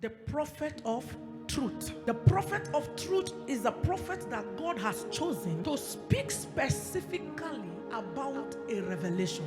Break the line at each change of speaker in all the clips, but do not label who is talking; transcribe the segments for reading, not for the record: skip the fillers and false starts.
the prophet of truth. The prophet of truth is a prophet that God has chosen to speak specifically about a revelation.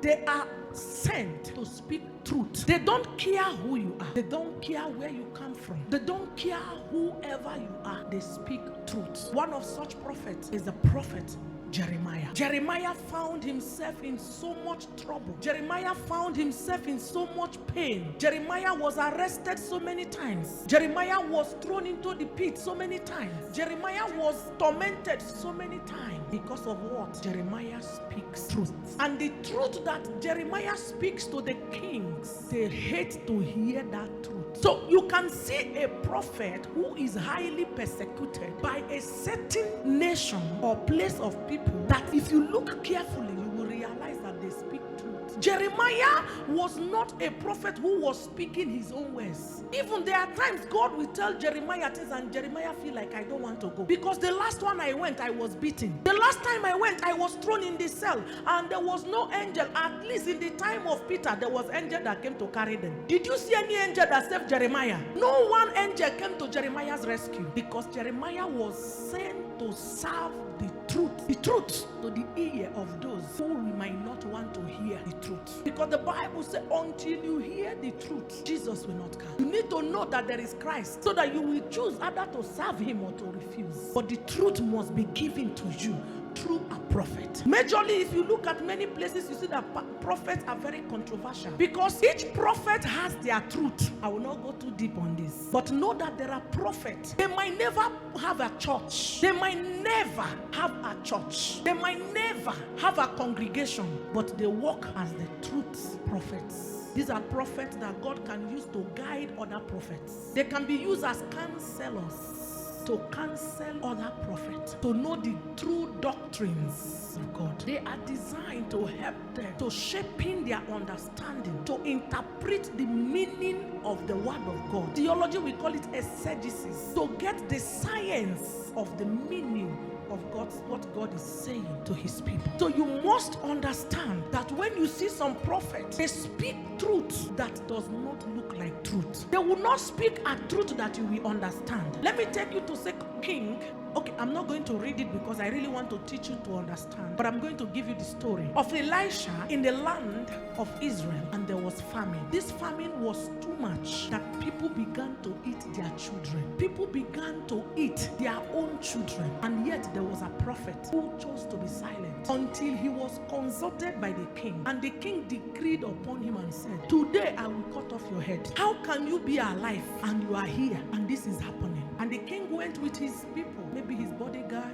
They are sent to speak truth. They don't care who you are. They don't care where you come from. They don't care whoever you are. They speak truth. One of such prophets is the prophet Jeremiah. Jeremiah found himself in so much trouble. Jeremiah found himself in so much pain. Jeremiah was arrested so many times. Jeremiah was thrown into the pit so many times. Jeremiah was tormented so many times. Because of what? Jeremiah speaks truth. And the truth that Jeremiah speaks to the kings, they hate to hear that truth. So you can see a prophet who is highly persecuted by a certain nation or place of people that if you look carefully, you will realize that they speak truth. Jeremiah was not a prophet who was speaking his own words. Even there are times God will tell Jeremiah things and Jeremiah feel like, I don't want to go. Because the last one I went, I was beaten. The last time I went, I was thrown in the cell and there was no angel. At least in the time of Peter, there was angel that came to carry them. Did you see any angel that saved Jeremiah? No one angel came to Jeremiah's rescue because Jeremiah was sent to serve the truth to the ear of those who might not want to hear the truth. Because the Bible says, until you hear the truth, Jesus will not come. You need to know that there is Christ so that you will choose either to serve him or to refuse. But the truth must be given to you through a prophet. Majorly, if you look at many places, you see that prophets are very controversial because each prophet has their truth. I will not go too deep on this, but know that there are prophets. They might never have a church. They might never have a church. They might never have a congregation, but they walk as the truth prophets. These are prophets that God can use to guide other prophets. They can be used as counselors to counsel other prophets, to know the true doctrines of God. They are designed to help them to shaping their understanding, to interpret the meaning of the word of God. Theology, we call it exegesis, to get the science of the meaning of what God is saying to his people. So you must understand that when you see some prophets, they speak truth that does not look like truth. They will not speak a truth that you will understand. Let me take you to 2 Kings. Okay, I'm not going to read it because I really want to teach you to understand, but I'm going to give you the story of Elisha in the land of Israel, and there was famine. This famine was too much that people began to eat their children. People began to eat their own children, and yet there was a prophet who chose to be silent until he was consulted by the king, and the king decreed upon him and said, today I will cut off your head. How can you be alive and you are here and this is happening? And the king went with his people, maybe his bodyguards,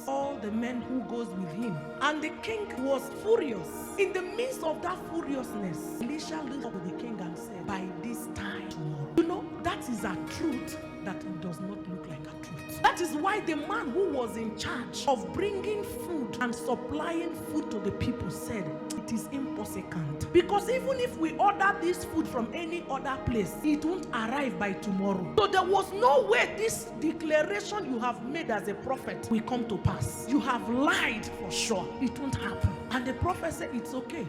all the men who goes with him. And the king was furious. In the midst of that furiousness, Elisha looked up to the king and said, by this time tomorrow. You know, that is a truth that does not look like a truth. That is why the man who was in charge of bringing food and supplying food to the people said, it is impossible. Because even if we order this food from any other place, it won't arrive by tomorrow. So there was no way this declaration you have made as a prophet will come to pass. You have lied for sure. It won't happen. And the prophet said, it's okay.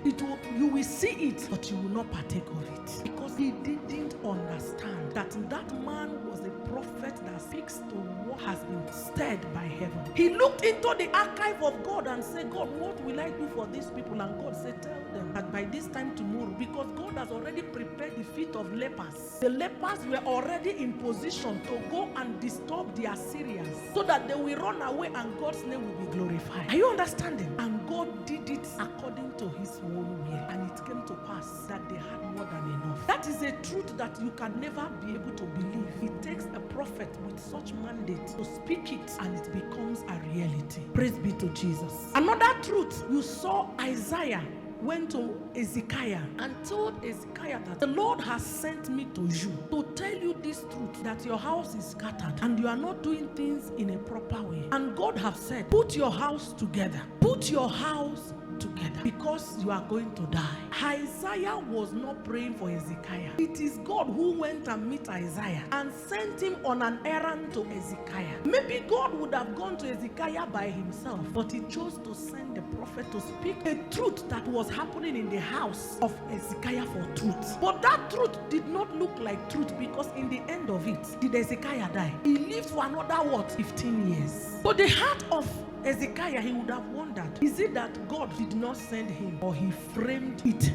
You will see it, but you will not partake of it. Because he didn't understand that that man was a prophet that speaks to what has been stirred by heaven. He looked into the archive of God and said, God, what will I do for these people? And God said, tell them that by this time tomorrow, because God has already prepared the feet of lepers. The lepers were already in position to go and disturb the Assyrians so that they will run away and God's name will be glorified. Are you understanding? And God did it according to his own will. And it came to pass that they had more than enough. That is a truth that you can never be able to believe. It takes a prophet with such mandate to speak it and it becomes a reality. Praise be to Jesus. Another truth, you saw Isaiah went to Ezekiah and told Ezekiah that the Lord has sent me to you to tell you this truth, that your house is scattered and you are not doing things in a proper way. And God has said, put your house together. Put your house together. together because you are going to die. Isaiah was not praying for Hezekiah. It is God who went and met Isaiah and sent him on an errand to Hezekiah. Maybe God would have gone to Hezekiah by himself, but he chose to send the prophet to speak a truth that was happening in the house of Hezekiah for truth. But that truth did not look like truth, because in the end of it, did Hezekiah die? He lived for another 15 years. But the heart of Hezekiah, he would have wondered, is it that God did not send him, or he framed it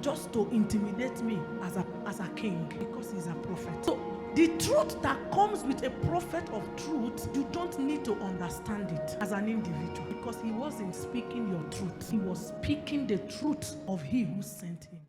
just to intimidate me as a king because he's a prophet? So the truth that comes with a prophet of truth, you don't need to understand it as an individual, because he wasn't speaking your truth. He was speaking the truth of he who sent him.